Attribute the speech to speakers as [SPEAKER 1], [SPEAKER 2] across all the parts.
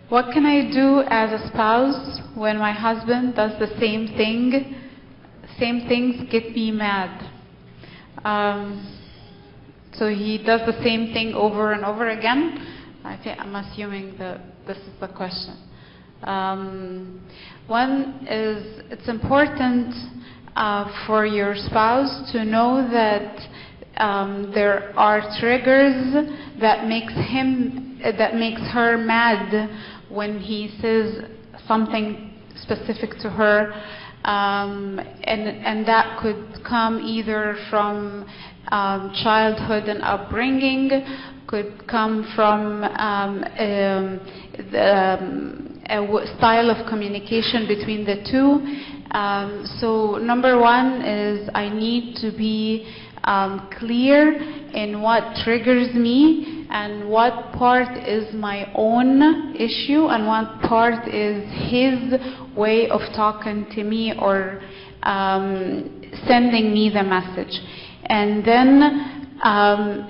[SPEAKER 1] What can I do as a spouse when my husband does the same thing? Same things get me mad. So he does the same thing over and over again. I'm assuming that this is the question. One is, it's important for your spouse to know that there are triggers that makes her mad when he says something specific to her, and that could come either from childhood and upbringing, could come from a style of communication between the two. So number one is I need to be clear in what triggers me and what part is my own issue and what part is his way of talking to me or sending me the message. And then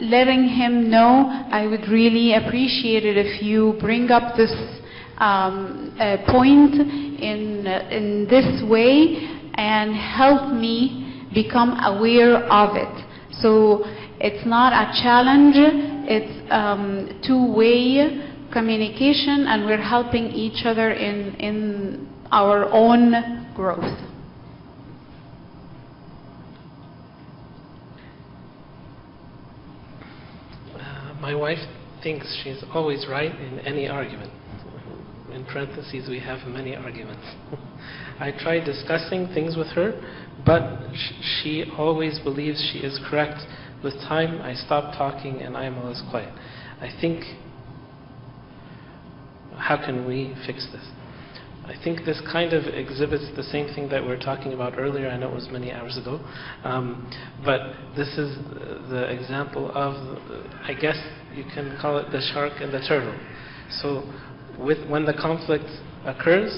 [SPEAKER 1] letting him know, I would really appreciate it if you bring up this point in this way and help me become aware of it. So it's not a challenge, it's two-way communication, and we're helping each other in our own growth.
[SPEAKER 2] My wife thinks she's always right in any argument. In parentheses, we have many arguments. I try discussing things with her, but she always believes she is correct. With time, I stop talking and I'm always quiet. I think, how can we fix this? I think this kind of exhibits the same thing that we were talking about earlier. I know it was many hours ago. But this is the example of, I guess you can call it the shark and the turtle. So when the conflict occurs,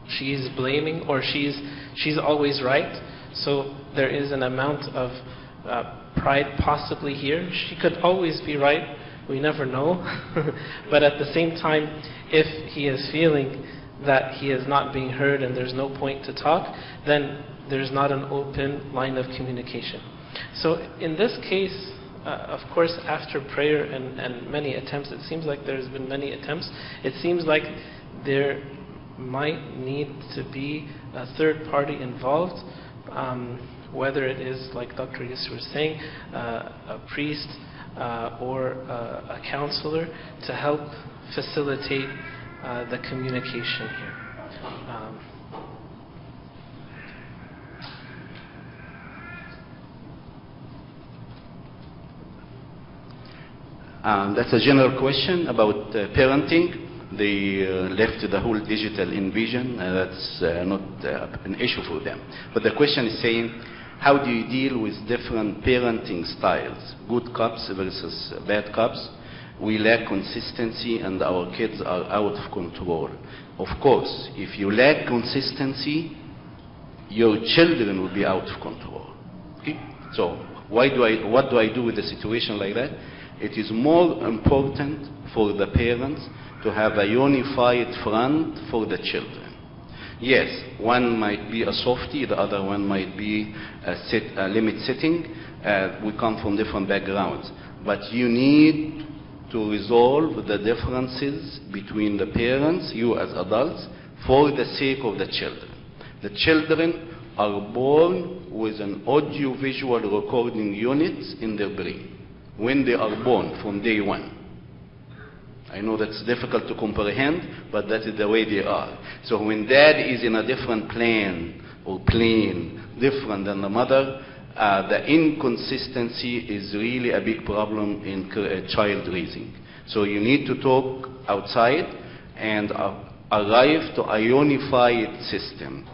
[SPEAKER 2] she's blaming, or she's always right. So there is an amount of pride possibly here. She could always be right. We never know. But at the same time, if he is feeling that he is not being heard and there's no point to talk, then there's not an open line of communication. So in this case, of course, after prayer and many attempts, it seems like there's been many attempts, it seems like there might need to be a third party involved, whether it is, like Dr. Yusuf was saying, a priest or a counselor to help facilitate the communication here.
[SPEAKER 3] That's a general question about parenting. They left the whole digital invasion. That's not an issue for them. But the question is saying, how do you deal with different parenting styles? Good cops versus bad cops. We lack consistency and our kids are out of control. Of course, if you lack consistency, your children will be out of control. Okay? So what do I do with a situation like that? It is more important for the parents to have a unified front for the children. Yes, one might be a softie, the other one might be a limit setting. We come from different backgrounds. But you need to resolve the differences between the parents, you as adults, for the sake of the children. The children are born with an audio-visual recording unit in their brain when they are born, from day one. I know that's difficult to comprehend, but that is the way they are. So when dad is in a different plane, different than the mother, the inconsistency is really a big problem in child raising. So you need to talk outside and arrive to a unified system.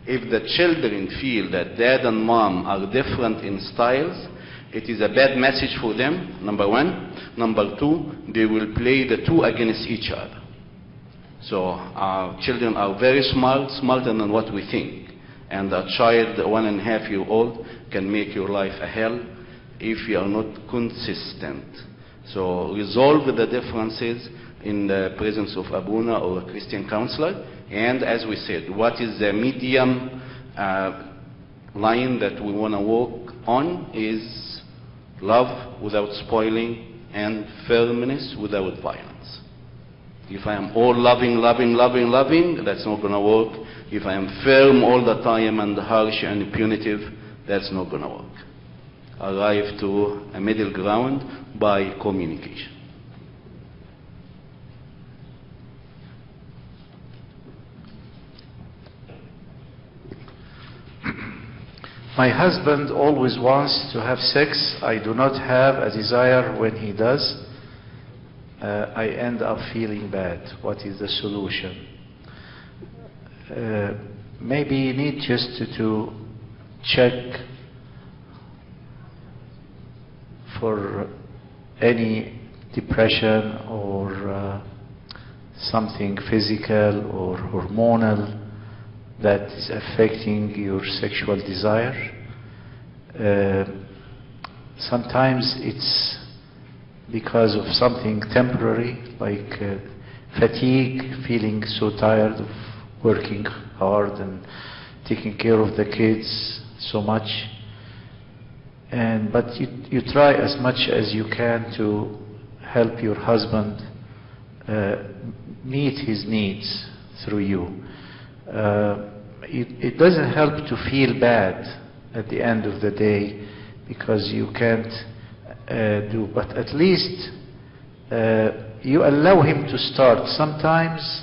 [SPEAKER 3] If the children feel that dad and mom are different in styles, it is a bad message for them, number one. Number two, they will play the two against each other. So our children are very smart, smarter than what we think. And a child, 1.5-year-old, can make your life a hell if you are not consistent. So resolve the differences in the presence of Abuna or a Christian counselor. And as we said, what is the medium line that we want to work on is love without spoiling and firmness without violence. If I am all loving, loving, loving, loving, that's not going to work. If I am firm all the time and harsh and punitive, that's not going to work. Arrive to a middle ground by communication.
[SPEAKER 4] My husband always wants to have sex. I do not have a desire when he does. I end up feeling bad. What is the solution? Maybe you need just to check for any depression or something physical or hormonal that is affecting your sexual desire. Sometimes it's because of something temporary, like fatigue, feeling so tired of working hard and taking care of the kids so much. But you try as much as you can to help your husband meet his needs through you. It doesn't help to feel bad at the end of the day because you can't but at least you allow him to start. Sometimes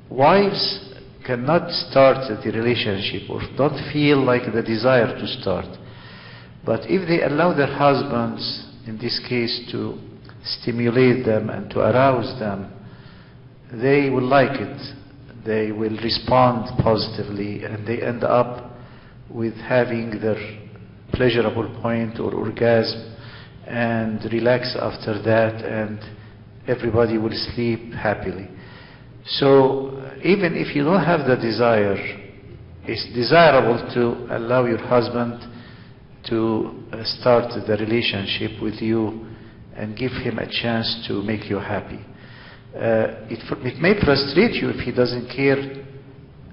[SPEAKER 4] wives cannot start the relationship or don't feel like the desire to start. But if they allow their husbands, in this case, to stimulate them and to arouse them, they will like it. They will respond positively, and they end up with having their pleasurable point or orgasm and relax after that, and everybody will sleep happily. So even if you don't have the desire, it's desirable to allow your husband to start the relationship with you and give him a chance to make you happy. It may frustrate you if he doesn't care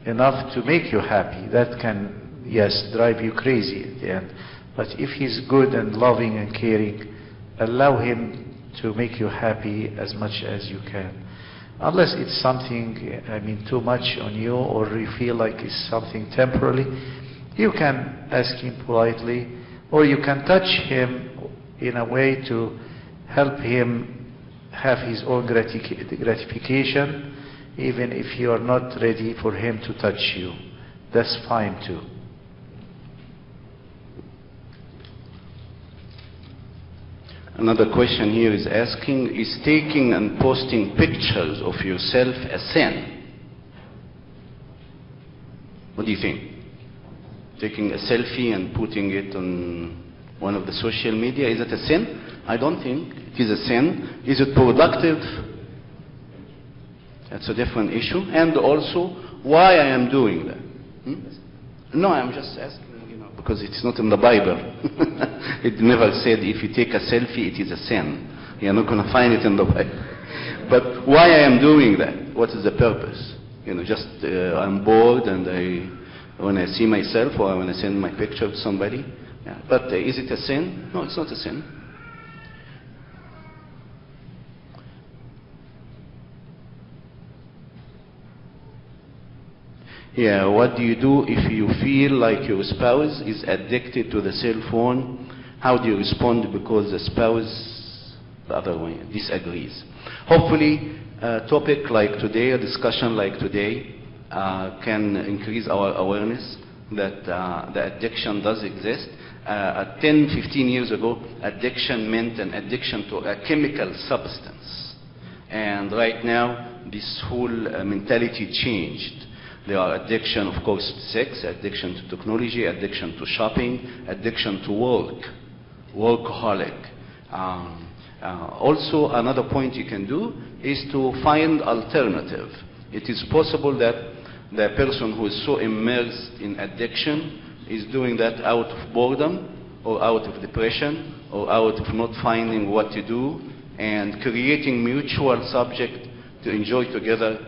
[SPEAKER 4] enough to make you happy. That can, yes, drive you crazy at the end. But if he's good and loving and caring, allow him to make you happy as much as you can. Unless it's something, too much on you, or you feel like it's something temporary, you can ask him politely, or you can touch him in a way to help him have his own gratification, even if you are not ready for him to touch you. That's fine too.
[SPEAKER 3] Another question here is asking, is taking and posting pictures of yourself a sin? What do you think? Taking a selfie and putting it on one of the social media, is it a sin? I don't think it is a sin. Is it productive? That's a different issue. And also, why I am doing that? No, I'm just asking, because it's not in the Bible. It never said if you take a selfie, it is a sin. You're not going to find it in the Bible. But why I am doing that? What is the purpose? Just I'm bored and when I see myself or when I send my picture to somebody. Yeah. But is it a sin? No, it's not a sin. Yeah, what do you do if you feel like your spouse is addicted to the cell phone? How do you respond because the spouse, the other way, disagrees? Hopefully, a topic like today, a discussion like today, can increase our awareness that the addiction does exist. 10, 15 years ago, addiction meant an addiction to a chemical substance. And right now, this whole mentality changed. There are addiction, of course, to sex, addiction to technology, addiction to shopping, addiction to work, workaholic. Also, another point you can do is to find alternative. It is possible that the person who is so immersed in addiction is doing that out of boredom or out of depression or out of not finding what to do and creating mutual subject to enjoy together.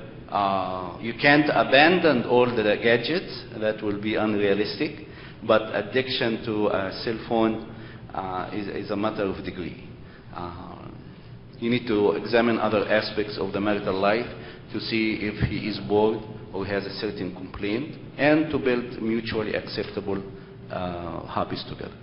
[SPEAKER 3] You can't abandon all the gadgets, that will be unrealistic, but addiction to a cell phone is a matter of degree. You need to examine other aspects of the marital life to see if he is bored or has a certain complaint, and to build mutually acceptable hobbies together.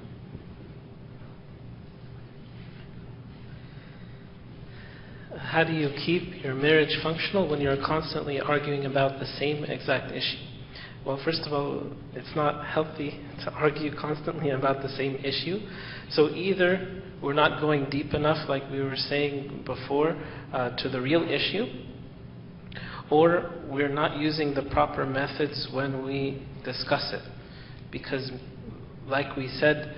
[SPEAKER 2] How do you keep your marriage functional when you're constantly arguing about the same exact issue? Well, first of all, it's not healthy to argue constantly about the same issue. So either we're not going deep enough, like we were saying before, to the real issue, or we're not using the proper methods when we discuss it. Because, like we said,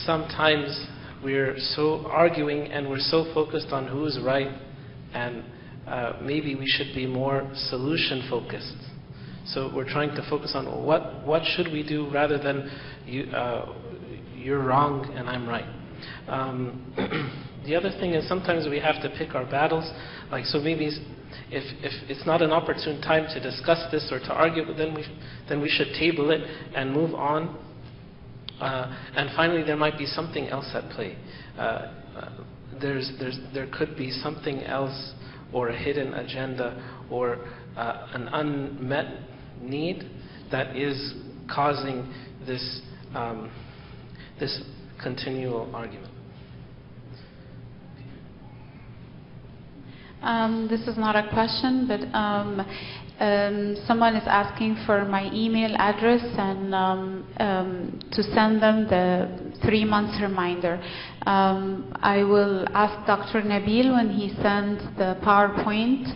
[SPEAKER 2] sometimes we're so arguing and we're so focused on who's right, and maybe we should be more solution focused. So we're trying to focus on what should we do, rather than you're wrong and I'm right. The other thing is, sometimes we have to pick our battles. Like, so maybe if it's not an opportune time to discuss this or to argue, then we should table it and move on. And finally, there might be something else at play. There could be something else, or a hidden agenda, or an unmet need that is causing this this continual argument.
[SPEAKER 1] This is not a question, but someone is asking for my email address and to send them the 3-month reminder. I will ask Dr. Nabil, when he sends the PowerPoint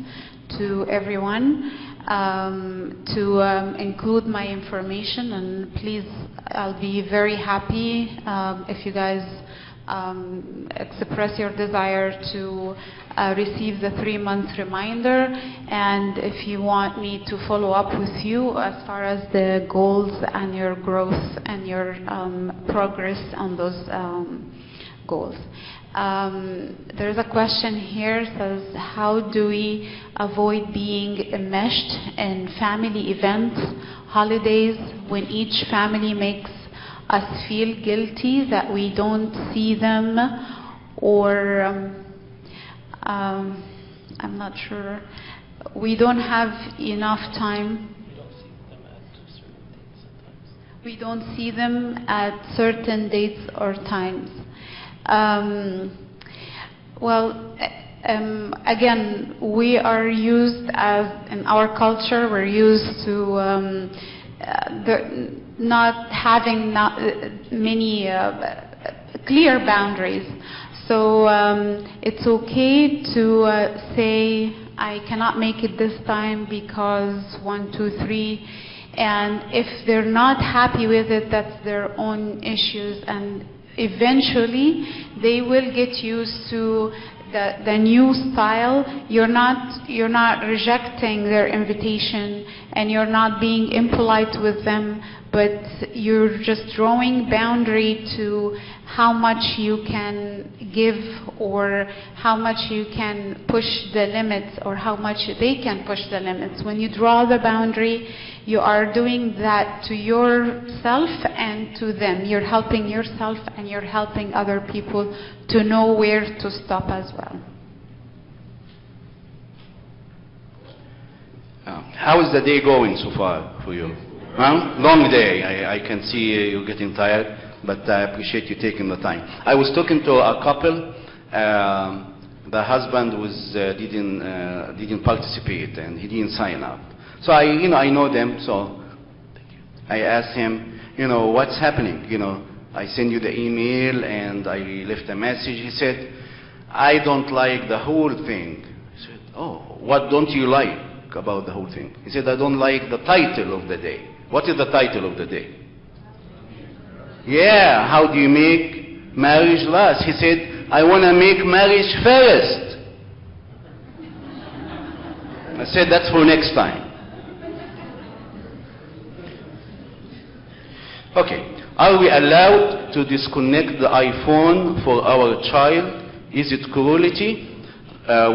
[SPEAKER 1] to everyone, to include my information, and please, I'll be very happy if you guys express your desire to receive the 3-month reminder, and if you want me to follow up with you as far as the goals and your growth and your progress on those goals. There's a question here, says, how do we avoid being enmeshed in family events, holidays, when each family makes us feel guilty that we don't see them, or I'm not sure, we don't have enough time. We don't see them at certain dates or times. Well, again, we are used as, in our culture, we're used to not having many clear boundaries. So it's okay to say, I cannot make it this time because 1, 2, 3. And if they're not happy with it, that's their own issues. And eventually, they will get used to the new style. You're not rejecting their invitation, and you're not being impolite with them, but you're just drawing boundary to how much you can give, or how much you can push the limits, or how much they can push the limits. When you draw the boundary, you are doing that to yourself and to them. You're helping yourself and you're helping other people to know where to stop as well.
[SPEAKER 3] How is the day going so far for you? Huh? Long day. I can see you're getting tired, but I appreciate you taking the time. I was talking to a couple. The husband didn't participate, and he didn't sign up. So I know them. So I asked him, what's happening? I send you the email and I left a message. He said, I don't like the whole thing. I said, oh, what don't you like about the whole thing? He said, I don't like the title of the day. What is the title of the day? Yeah, how do you make marriage last? He said, I want to make marriage first. I said, that's for next time. Okay, are we allowed to disconnect the iPhone for our child Is it cruelty?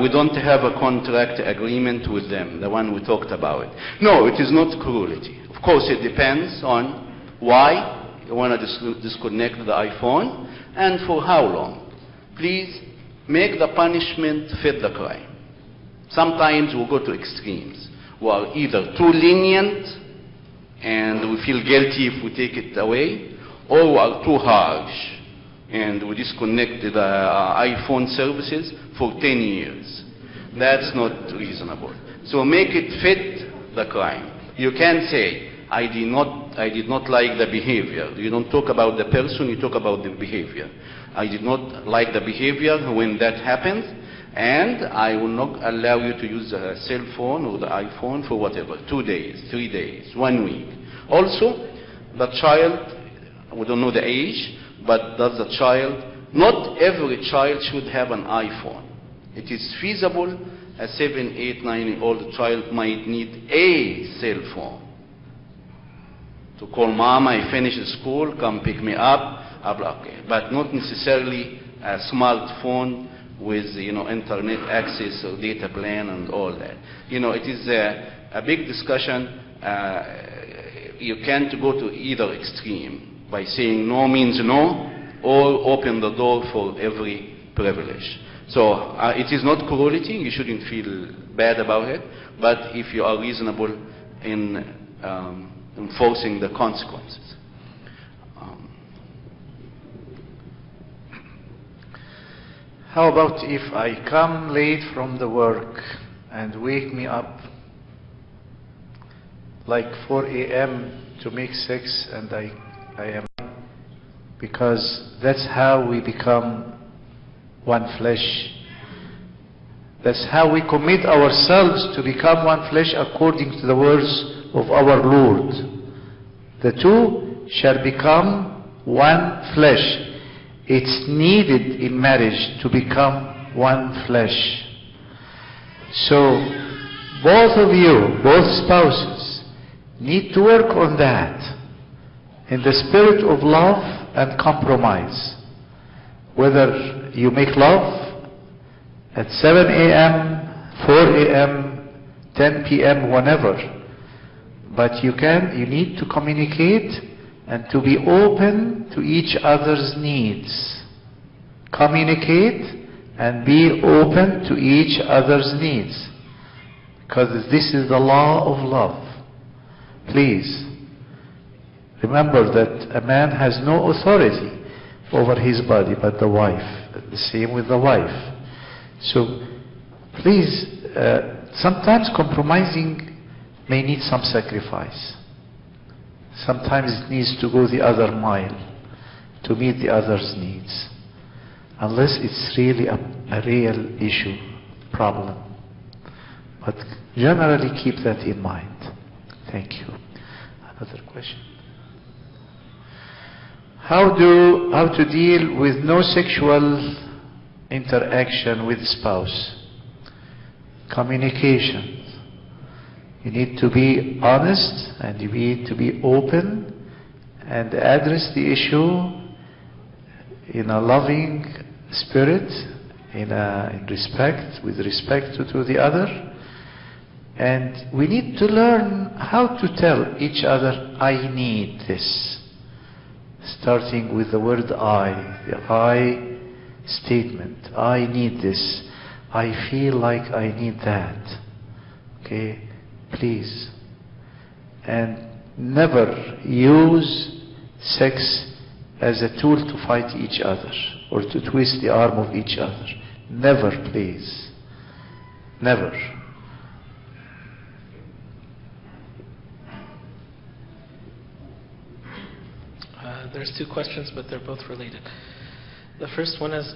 [SPEAKER 3] We don't have a contract agreement with them, the one we talked about. No, it is not cruelty. Of course, it depends on why you want to disconnect the iPhone and for how long. Please make the punishment fit the crime. Sometimes we go to extremes. We are either too lenient and we feel guilty if we take it away, or we are too harsh and we disconnect the iPhone services for 10 years. That's not reasonable. So make it fit the crime. You can say, I did not like the behavior. You don't talk about the person, you talk about the behavior. I did not like the behavior when that happened, and I will not allow you to use the cell phone or the iPhone for whatever, 2 days, 3 days, 1 week. Also, the child, we don't know the age, but does the child, not every child should have an iPhone. It is feasible a 7, 8, 9-year-old child might need a cell phone. To call mom, I finished school, come pick me up, okay. But not necessarily a smartphone with internet access or data plan and all that. It is a big discussion. You can't go to either extreme by saying no means no, or open the door for every privilege. So it is not cruelty. You shouldn't feel bad about it. But if you are reasonable in enforcing the consequences.
[SPEAKER 4] How about if I come late from the work and wake me up like 4 a.m. to make 6 and I am, because that's how we become one flesh. That's how we commit ourselves to become one flesh according to the words of our Lord. The two shall become one flesh. It's needed in marriage to become one flesh. So both of you, both spouses, need to work on that in the spirit of love and compromise. Whether you make love at 7 a.m., 4 a.m., 10 p.m., whenever, but you need to communicate and to be open to each other's needs. Communicate and be open to each other's needs, because this is the law of love. Please remember that a man has no authority over his body but the wife. The same with the wife. So please, sometimes compromising may need some sacrifice. Sometimes it needs to go the other mile to meet the other's needs, unless it's really a real issue, problem. But generally keep that in mind. Thank you. Another question. How to deal with no sexual interaction with spouse? Communication. You need to be honest and you need to be open and address the issue in a loving spirit, in respect, with respect to the other. And we need to learn how to tell each other, I need this. Starting with the word I, the I statement. I need this. I feel like I need that. Okay? Please. And never use sex as a tool to fight each other or to twist the arm of each other. Never, please. Never.
[SPEAKER 2] There's two questions, but they're both related. The first one is,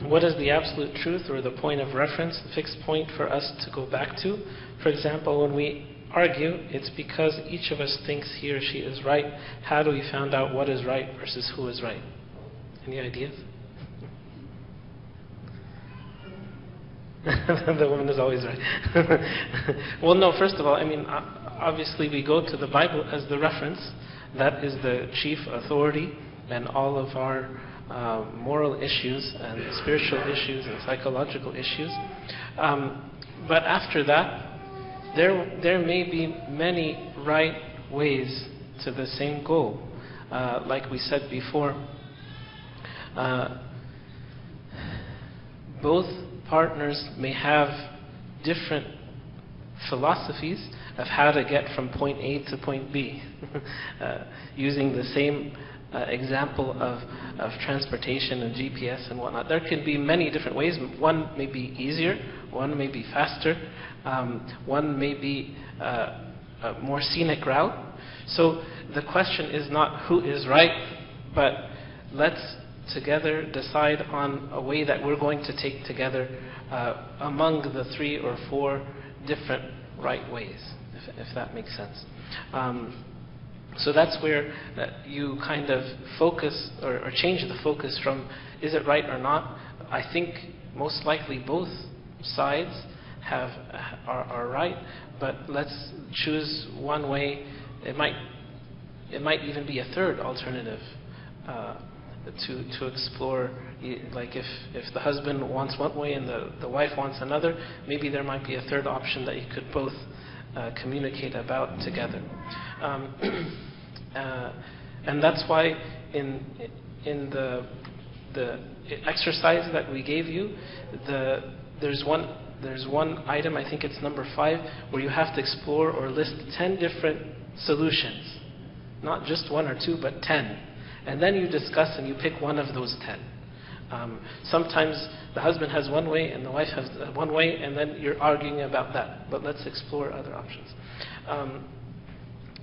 [SPEAKER 2] what is the absolute truth or the point of reference, the fixed point for us to go back to? For example, when we argue, it's because each of us thinks he or she is right. How do we find out what is right versus who is right? Any ideas? The woman is always right. Well, no, first of all, I mean, obviously we go to the Bible as the reference. That is the chief authority, and all of our moral issues and spiritual issues and psychological issues. But after that, there may be many right ways to the same goal. Like we said before, both partners may have different philosophies of how to get from point A to point B, using the same example of transportation and GPS and whatnot. There can be many different ways. One may be easier, one may be faster, one may be a more scenic route. So the question is not who is right, but let's together decide on a way that we're going to take together among the 3 or 4 different right ways, if that makes sense. So that's where you kind of focus or change the focus from is it right or not. I think most likely both sides are right, but let's choose one way. It might even be a third alternative to explore. Like if the husband wants one way and the wife wants another, maybe there might be a third option that you could both communicate about together. And that's why in the exercise that we gave you, there's one item, I think it's number 5, where you have to explore or list 10 different solutions, not just 1 or 2, but 10. And then you discuss and you pick one of those 10. Sometimes the husband has one way and the wife has one way, and then you're arguing about that. But let's explore other options.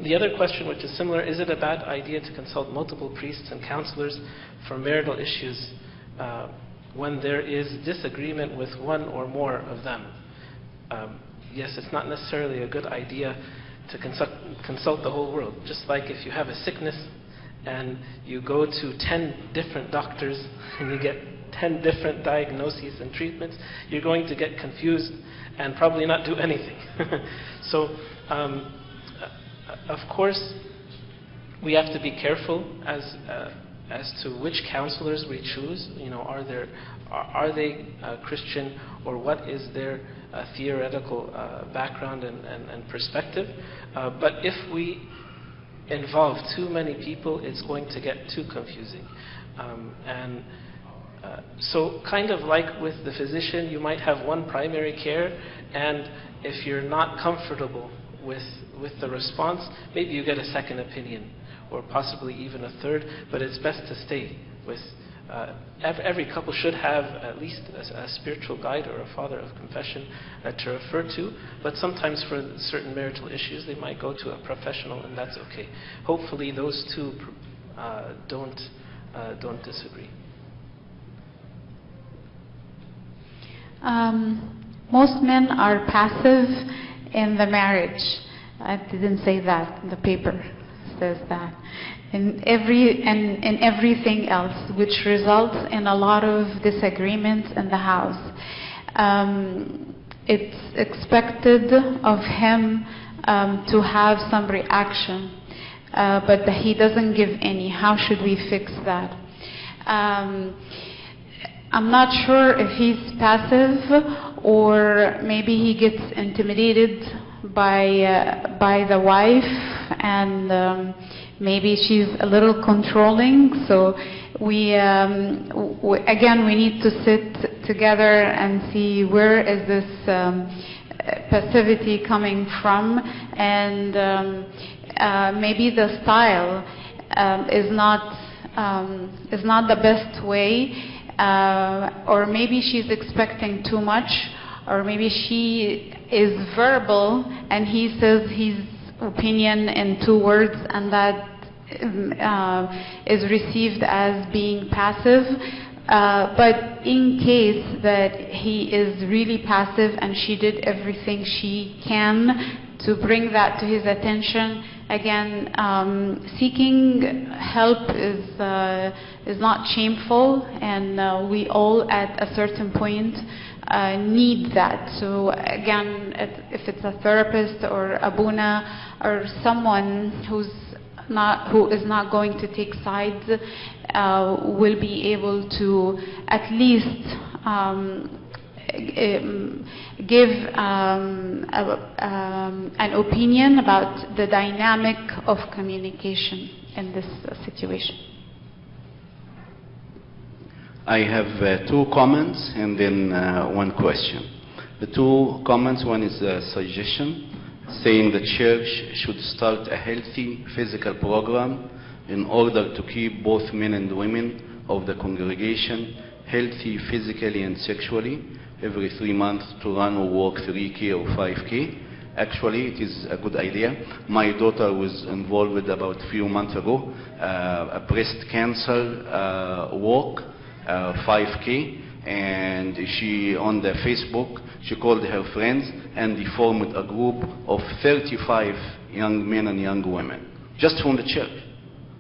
[SPEAKER 2] The other question, which is similar, is it a bad idea to consult multiple priests and counselors for marital issues when there is disagreement with one or more of them? Yes, it's not necessarily a good idea to consult the whole world. Just like if you have a sickness and you go to 10 different doctors and you get 10 different diagnoses and treatments, you're going to get confused and probably not do anything. So, of course, we have to be careful as to which counselors we choose. You know, are they Christian, or what is their theoretical background and perspective? But if we involve too many people, it's going to get too confusing. So kind of like with the physician, you might have one primary care, and if you're not comfortable with the response, maybe you get a second opinion, or possibly even a third, but it's best to stay with every couple should have at least a spiritual guide or a father of confession to refer to, but sometimes for certain marital issues they might go to a professional, and that's okay. Hopefully those two don't disagree.
[SPEAKER 1] Most men are passive in the marriage. I didn't say that. The paper says that. In everything else, which results in a lot of disagreements in the house. It's expected of him to have some reaction, but he doesn't give any. How should we fix that? I'm not sure if he's passive, or maybe he gets intimidated by the wife, and maybe she's a little controlling. So we need to sit together and see where is this passivity coming from, and maybe the style is not the best way. Or maybe she's expecting too much, or maybe she is verbal and he says his opinion in 2 words, and that is received as being passive. But in case that he is really passive and she did everything she can to bring that to his attention, again, seeking help is not shameful, and we all at a certain point need that. So again, if it's a therapist or abuna or someone who's who is not going to take sides, will be able to at least give an opinion about the dynamic of communication in this situation.
[SPEAKER 3] I have two comments and then one question. The two comments, one is a suggestion saying the church should start a healthy physical program in order to keep both men and women of the congregation healthy physically and sexually every 3 months to run or walk 3K or 5K. Actually, it is a good idea. My daughter was involved about a few months ago, a breast cancer walk, 5K, and she, on the Facebook, she called her friends and they formed a group of 35 young men and young women, just from the church.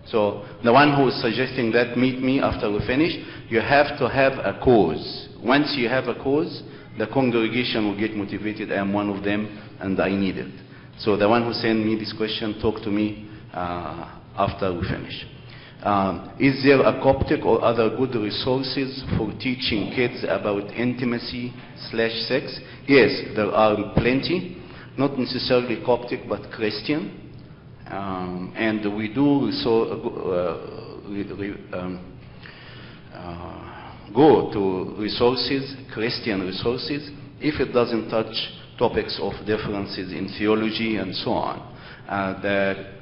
[SPEAKER 3] So the one who is suggesting that, meet me after we finish. You have to have a cause. Once you have a cause, the congregation will get motivated. I am one of them and I need it. So the one who sent me this question, talk to me after we finish. Is there a Coptic or other good resources for teaching kids about intimacy/sex? Yes, there are plenty, not necessarily Coptic but Christian, and we do go to resources, Christian resources, if it doesn't touch topics of differences in theology and so on. The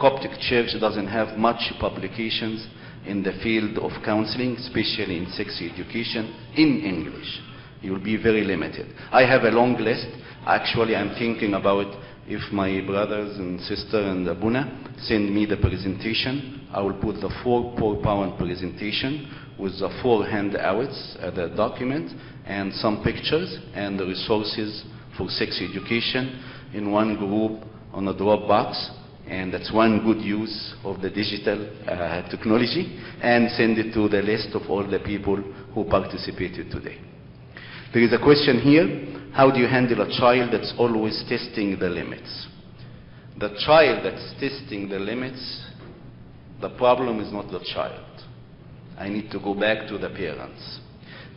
[SPEAKER 3] Coptic Church doesn't have much publications in the field of counseling, especially in sex education, in English. You will be very limited. I have a long list. Actually, I'm thinking about if my brothers and sister and Abuna send me the presentation, I will put the 4 PowerPoint presentation with the 4 handouts, the document, and some pictures and the resources for sex education in one group on a Dropbox. And that's one good use of the digital technology, and send it to the list of all the people who participated today. There is a question here: how do you handle a child that's always testing the limits? The child that's testing the limits, the problem is not the child. I need to go back to the parents.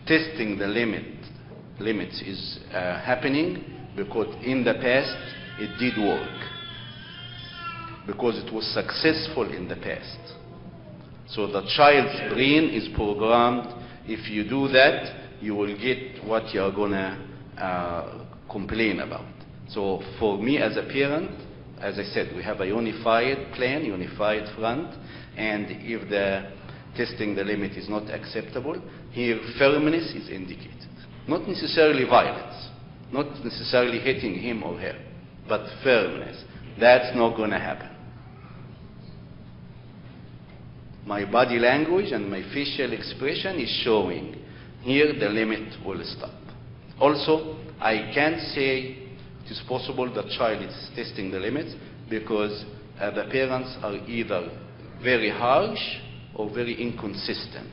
[SPEAKER 3] Testing the limits is happening because in the past it did work, because it was successful in the past. So the child's brain is programmed, if you do that, you will get what you are going to complain about. So for me as a parent, as I said, we have a unified plan, unified front, and if the testing the limit is not acceptable, here firmness is indicated. Not necessarily violence, not necessarily hitting him or her, but firmness. That's not going to happen. My body language and my facial expression is showing here the limit will stop. Also, I can't say it is possible the child is testing the limits because the parents are either very harsh or very inconsistent,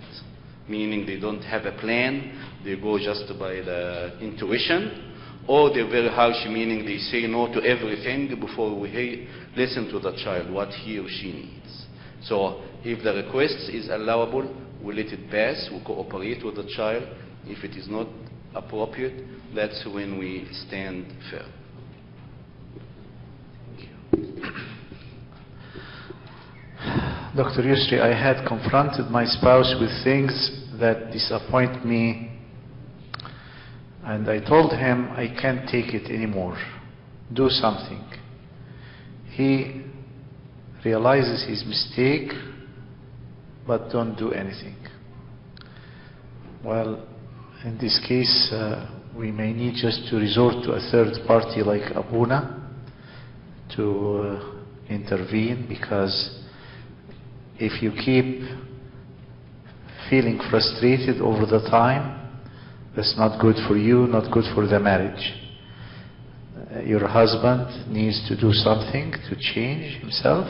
[SPEAKER 3] meaning they don't have a plan, they go just by the intuition, or they're very harsh, meaning they say no to everything before we listen to the child, what he or she needs. So if the request is allowable, we let it pass, we cooperate with the child. If it is not appropriate, that's when we stand firm.
[SPEAKER 4] Dr. Yusri, I had confronted my spouse with things that disappoint me, and I told him I can't take it anymore. Do something. He realizes his mistake, but don't do anything. Well, in this case, we may need just to resort to a third party like Abuna to intervene, because if you keep feeling frustrated over the time, that's not good for you, not good for the marriage. Your husband needs to do something to change himself.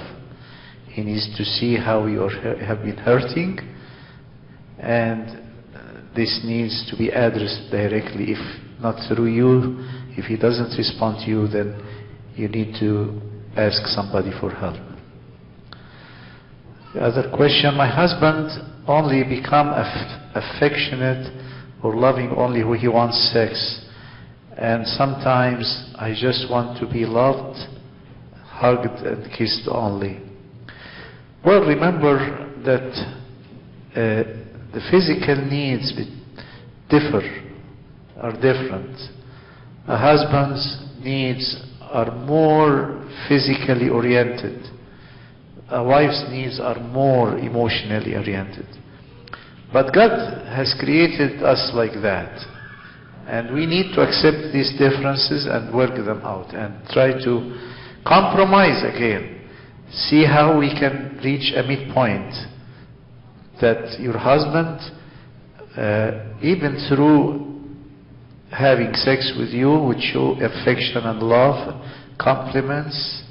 [SPEAKER 4] He needs to see how you have been hurting, and this needs to be addressed directly. If not through you, if he doesn't respond to you, then you need to ask somebody for help. The other question, my husband only become affectionate or loving only when he wants sex. And sometimes I just want to be loved, hugged and kissed only. Well, remember that the physical needs are different. A husband's needs are more physically oriented. A wife's needs are more emotionally oriented. But God has created us like that. And we need to accept these differences and work them out and try to compromise again. See how we can reach a midpoint that your husband, even through having sex with you, would show affection and love, compliments,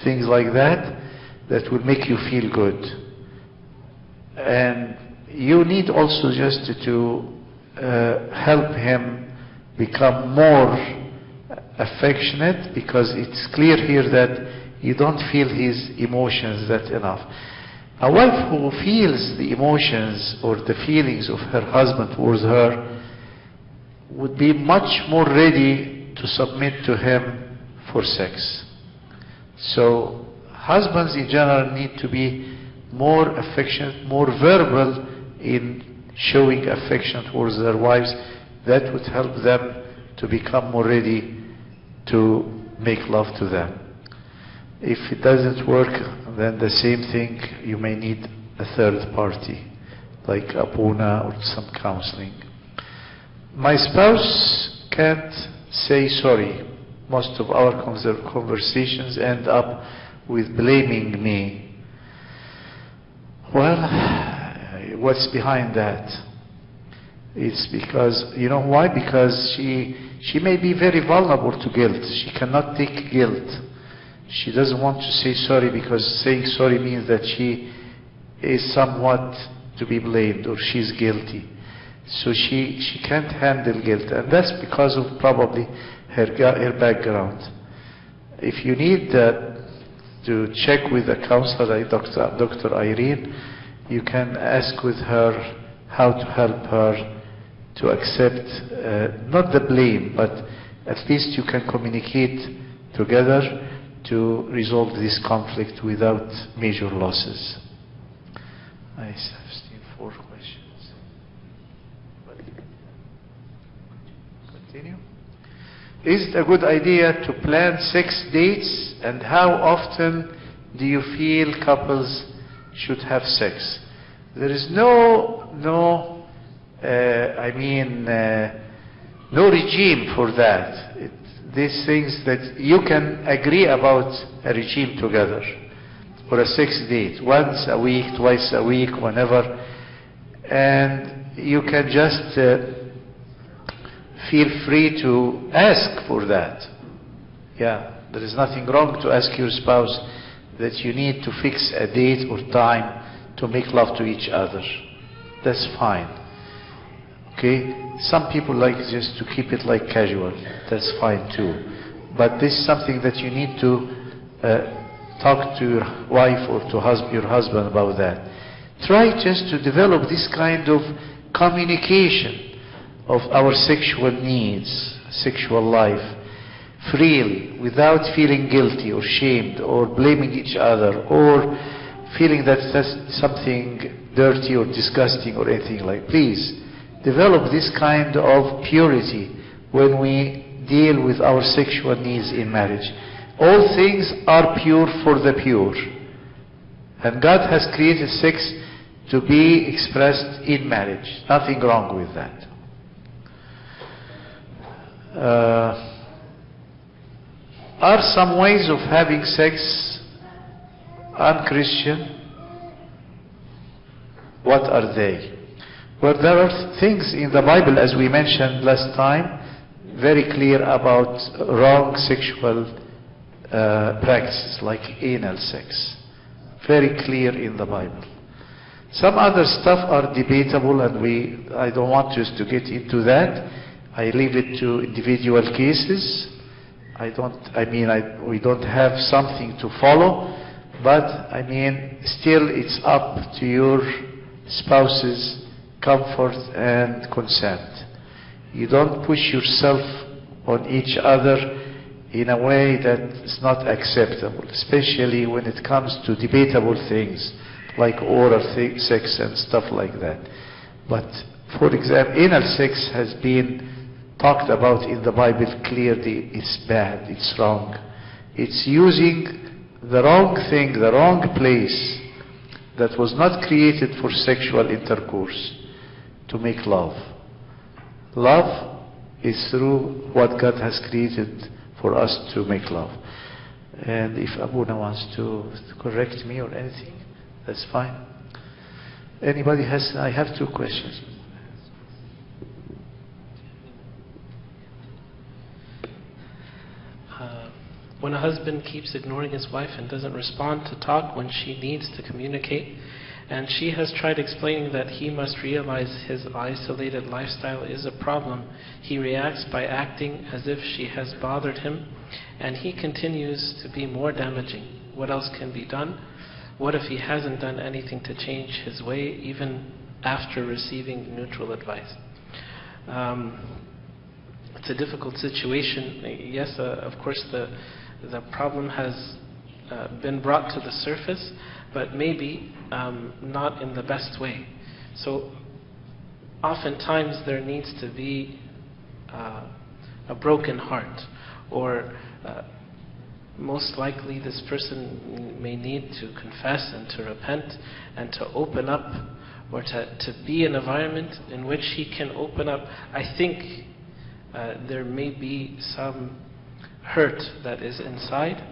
[SPEAKER 4] things like that, that will make you feel good. And you need also just to help him become more affectionate, because it's clear here that you don't feel his emotions that enough. A wife who feels the emotions or the feelings of her husband towards her would be much more ready to submit to him for sex. So husbands in general need to be more affectionate, more verbal in showing affection towards their wives. That would help them to become more ready to make love to them. If it doesn't work, then the same thing, you may need a third party, like a Puna or some counseling. My spouse can't say sorry. Most of our conversations end up with blaming me. Well, what's behind that? It's because, you know why? Because she may be very vulnerable to guilt. She cannot take guilt. She doesn't want to say sorry because saying sorry means that she is somewhat to be blamed or she's guilty. So she can't handle guilt, and that's because of probably her background. If you need to check with a counselor like Dr. Irene, you can ask with her how to help her to accept, not the blame, but at least you can communicate together to resolve this conflict without major losses. I have still 4 questions. Continue. Is it a good idea to plan 6 dates, and how often do you feel couples should have sex? There is no regime for that. These things that you can agree about a regime together for a 6 date, once a week, twice a week, whenever, and you can just feel free to ask for that. Yeah, there is nothing wrong to ask your spouse that you need to fix a date or time to make love to each other. That's fine. Okay? Some people like just to keep it like casual. That's fine too. But this is something that you need to talk to your wife or to your husband about that. Try just to develop this kind of communication of our sexual needs, sexual life, freely, without feeling guilty or shamed or blaming each other or feeling that that's something dirty or disgusting or anything like. Please develop this kind of purity when we deal with our sexual needs in marriage. All things are pure for the pure. And God has created sex to be expressed in marriage. Nothing wrong with that. Are some ways of having sex un-Christian? What are they? Well, there are things in the Bible, as we mentioned last time, very clear about wrong sexual practices like anal sex. Very clear in the Bible. Some other stuff are debatable, and I don't want us to get into that. I leave it to individual cases. We don't have something to follow, But, I mean, still it's up to your spouse's comfort and consent. You don't push yourself on each other in a way that is not acceptable, especially when it comes to debatable things like oral sex and stuff like that. But, for example, anal sex has been talked about in the Bible clearly. It's bad, it's wrong. It's using the wrong thing, the wrong place that was not created for sexual intercourse to make love. Love is through what God has created for us to make love. And if Abuna wants to correct me or anything, that's fine. Anybody has? I have two questions.
[SPEAKER 2] When a husband keeps ignoring his wife and doesn't respond to talk when she needs to communicate, and she has tried explaining that he must realize his isolated lifestyle is a problem, he reacts by acting as if she has bothered him, and he continues to be more damaging. What else can be done? What if he hasn't done anything to change his way, even after receiving neutral advice? It's a difficult situation. Yes, of course, the problem has been brought to the surface, but maybe not in the best way. So oftentimes there needs to be a broken heart, or most likely this person may need to confess and to repent and to open up, or to be in an environment in which he can open up. I think there may be some hurt that is inside,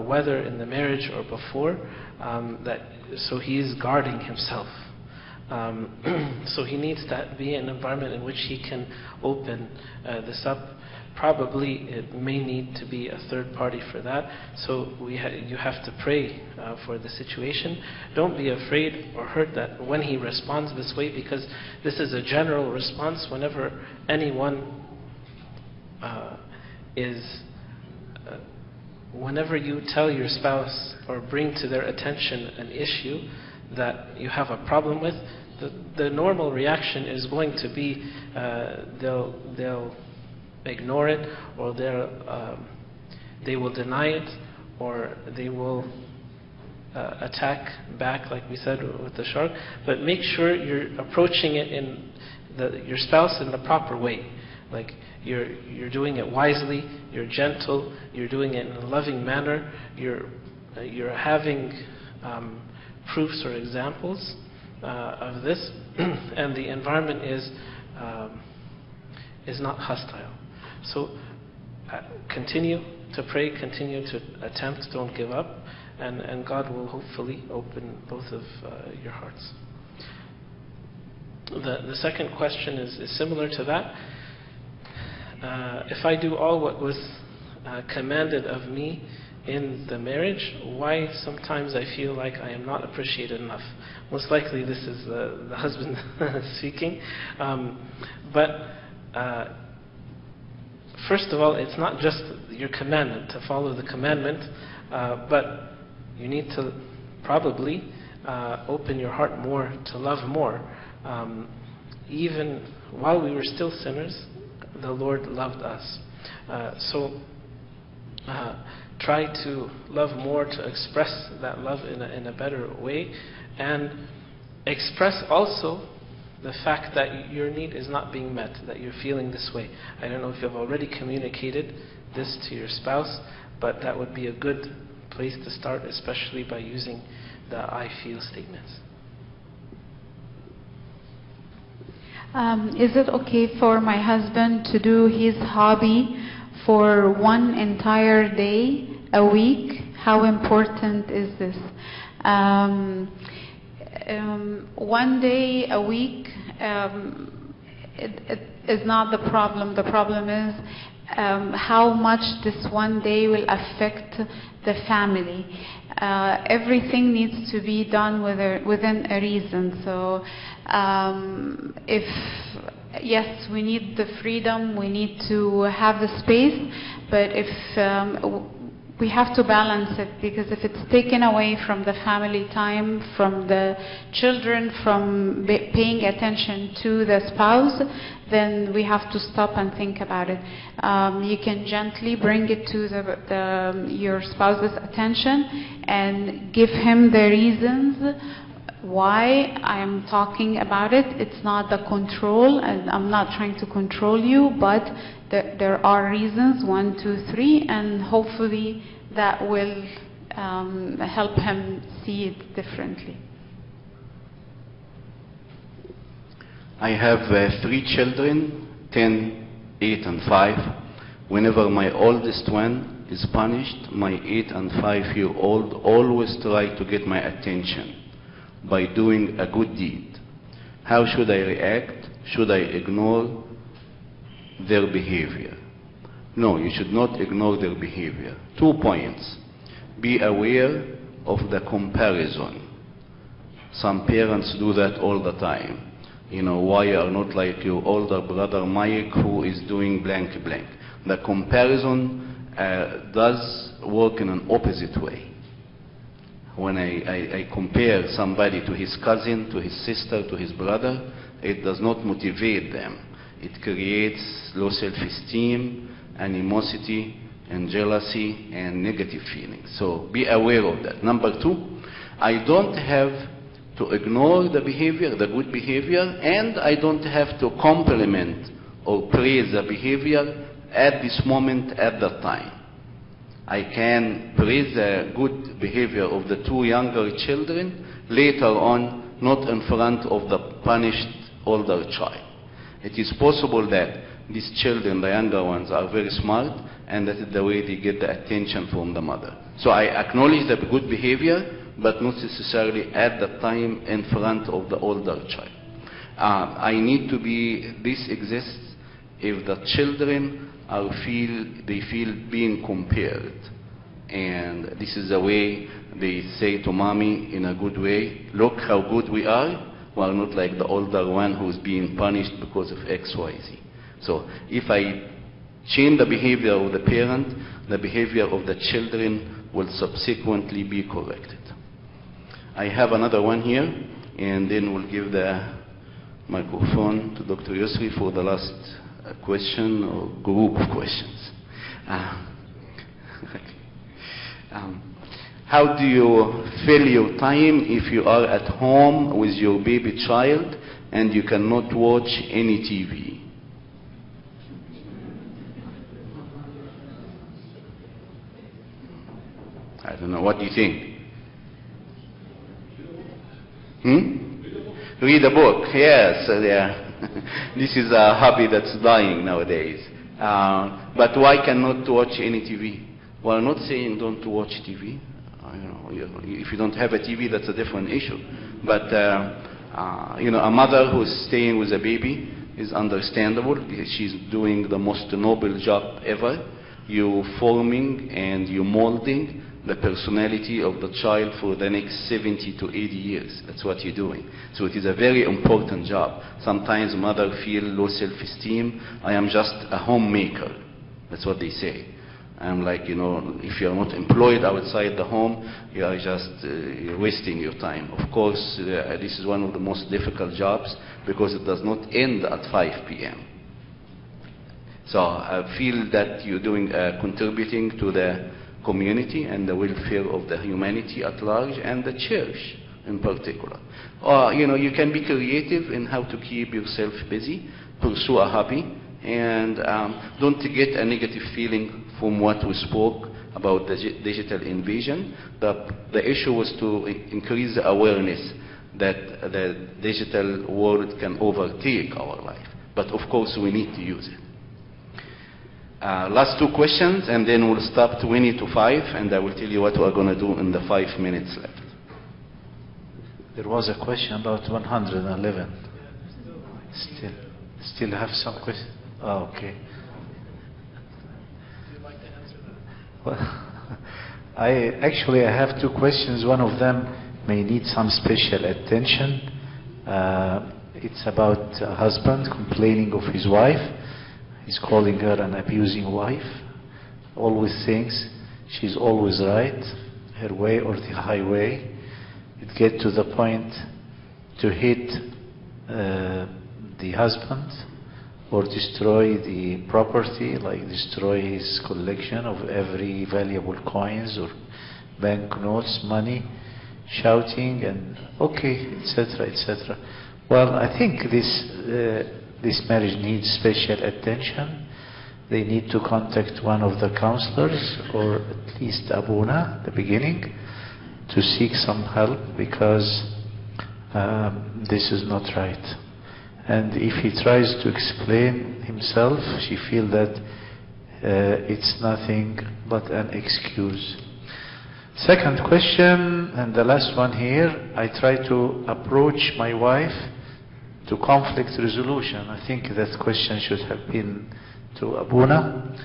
[SPEAKER 2] whether in the marriage or before, so he is guarding himself. So he needs to be in an environment in which he can open this up. Probably it may need to be a third party for that. So you have to pray for the situation. Don't be afraid or hurt that when he responds this way, because this is a general response whenever anyone whenever you tell your spouse or bring to their attention an issue that you have a problem with, the normal reaction is going to be they'll ignore it, or they will deny it, or they will attack back, like we said with the shark. But make sure you're approaching it your spouse in the proper way. Like you're doing it wisely, you're gentle, you're doing it in a loving manner, you're having proofs or examples of this, and the environment is not hostile. So continue to pray, continue to attempt, don't give up, and God will hopefully open both of your hearts. The second question is similar to that. If I do all what was commanded of me in the marriage, why sometimes I feel like I am not appreciated enough? Most likely this is the husband speaking. But first of all, it's not just your commandment to follow the commandment, but you need to probably open your heart more to love more. Even while we were still sinners, the Lord loved us. So try to love more, to express that love in a better way, and express also the fact that your need is not being met, that you're feeling this way. I don't know if you've already communicated this to your spouse, but that would be a good place to start, especially by using the I feel statements.
[SPEAKER 1] Is it okay for my husband to do his hobby for one entire day a week? How important is this? 1 day a week it is not the problem. The problem is how much this 1 day will affect the family. Everything needs to be done within a reason. So if yes, we need the freedom, we need to have the space, but if we have to balance it, because if it's taken away from the family time, from the children, from paying attention to the spouse, then we have to stop and think about it. You can gently bring it to your spouse's attention and give him the reasons why I'm talking about it. It's not the control, and I'm not trying to control you, but there are reasons, 1, 2, 3, and hopefully that will help him see it differently.
[SPEAKER 3] I have 3 children, 10, 8, and 5. Whenever my oldest one is punished, my 8 and 5-year-old always try to get my attention by doing a good deed. How should I react? Should I ignore their behavior? No, you should not ignore their behavior. 2 points. Be aware of the comparison. Some parents do that all the time. You know, why you are not like your older brother Mike, who is doing blank blank. The comparison does work in an opposite way. When I compare somebody to his cousin, to his sister, to his brother, it does not motivate them. It creates low self-esteem, animosity, and jealousy, and negative feelings. So be aware of that. Number 2, I don't have to ignore the behavior, the good behavior, and I don't have to compliment or praise the behavior at this moment, at that time. I can praise the good behavior of the 2 younger children later on, not in front of the punished older child. It is possible that these children, the younger ones, are very smart, and that is the way they get the attention from the mother. So I acknowledge the good behavior, but not necessarily at the time in front of the older child. I need to be, this exists if the children they feel being compared. And this is the way they say to mommy in a good way, look how good we are. We are not like the older one who's being punished because of X, Y, Z. So if I change the behavior of the parent, the behavior of the children will subsequently be corrected. I have another one here, and then we'll give the microphone to Dr. Yusri for the last question or group of questions. How do you fill your time if you are at home with your baby child and you cannot watch any TV? I don't know. What do you think? Read a book. Yes. This is a hobby that's dying nowadays. But why cannot watch any TV? Well, I'm not saying don't watch TV. If you don't have a TV, that's a different issue. But a mother who's staying with a baby is understandable. She's doing the most noble job ever. You're forming and you're molding the personality of the child for the next 70 to 80 years. That's what you're doing. So it is a very important job. Sometimes mothers feel low self-esteem. I am just a homemaker. That's what they say. I'm like, if you're not employed outside the home, you are just you're wasting your time. Of course, this is one of the most difficult jobs because it does not end at 5 p.m. So I feel that you're doing contributing to the community and the welfare of the humanity at large and the church in particular. Or, you can be creative in how to keep yourself busy, pursue a hobby, and don't get a negative feeling from what we spoke about the digital invasion. The issue was to increase the awareness that the digital world can overtake our life. But of course we need to use it. Last 2 questions, and then we'll stop 20 to 5, and I will tell you what we're going to do in the 5 minutes left.
[SPEAKER 4] There was a question about 111. Still have some questions? Oh, okay. Well, I have 2 questions. One of them may need some special attention. It's about a husband complaining of his wife. He's calling her an abusing wife. Always thinks she's always right, her way or the highway. It get to the point to hit the husband or destroy the property, like destroy his collection of every valuable coins or banknotes, money, shouting and okay, etc., etc. Well, I think this marriage needs special attention. They need to contact one of the counselors, or at least Abuna at the beginning, to seek some help, because this is not right. And if he tries to explain himself, she feels that it's nothing but an excuse. Second question, and the last one here, I try to approach my wife to conflict resolution. I think that question should have been to Abuna.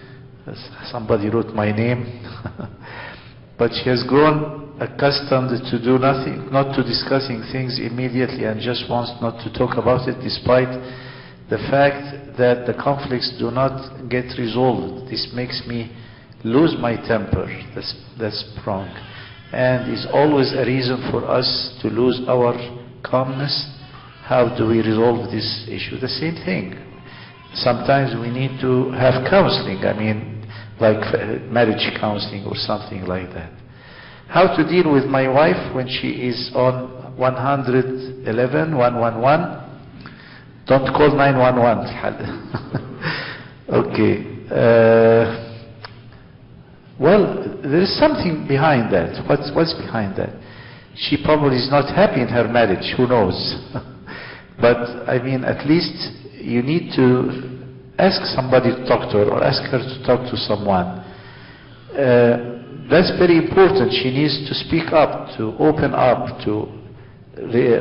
[SPEAKER 4] Somebody wrote my name. But she has grown accustomed to do nothing, not to discussing things immediately, and just wants not to talk about it, despite the fact that the conflicts do not get resolved. This makes me lose my temper. That's wrong, and is always a reason for us to lose our calmness. How do we resolve this issue? The same thing. Sometimes we need to have counseling, I mean, like marriage counseling or something like that. How to deal with my wife when she is on 111, 111? Don't call 911. Okay. Well, there is something behind that. What's behind that? She probably is not happy in her marriage, who knows? But, I mean, at least you need to ask somebody to talk to her, or ask her to talk to someone. That's very important. She needs to speak up, to open up, to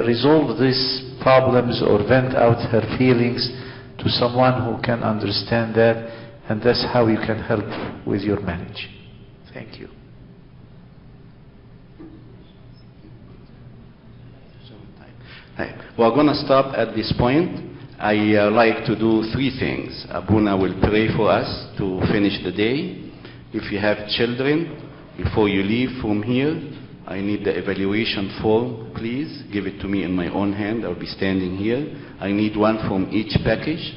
[SPEAKER 4] resolve these problems or vent out her feelings to someone who can understand that, and that's how you can help with your marriage. Thank you.
[SPEAKER 3] We're going to stop at this point. I like to do three things. Abuna will pray for us to finish the day. If you have children, before you leave from here, I need the evaluation form, please. Give it to me in my own hand. I'll be standing here. I need one from each package.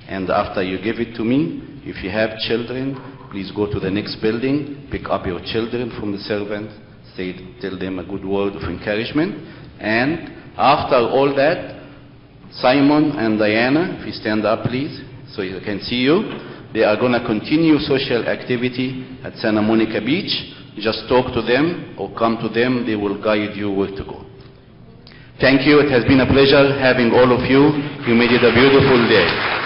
[SPEAKER 3] And after you give it to me, if you have children, please go to the next building, pick up your children from the servant, tell them a good word of encouragement. And after all that, Simon and Diana, if you stand up please, so you can see you, they are going to continue social activity at Santa Monica Beach. Just talk to them or come to them, they will guide you where to go. Thank you, it has been a pleasure having all of you. You made it a beautiful day.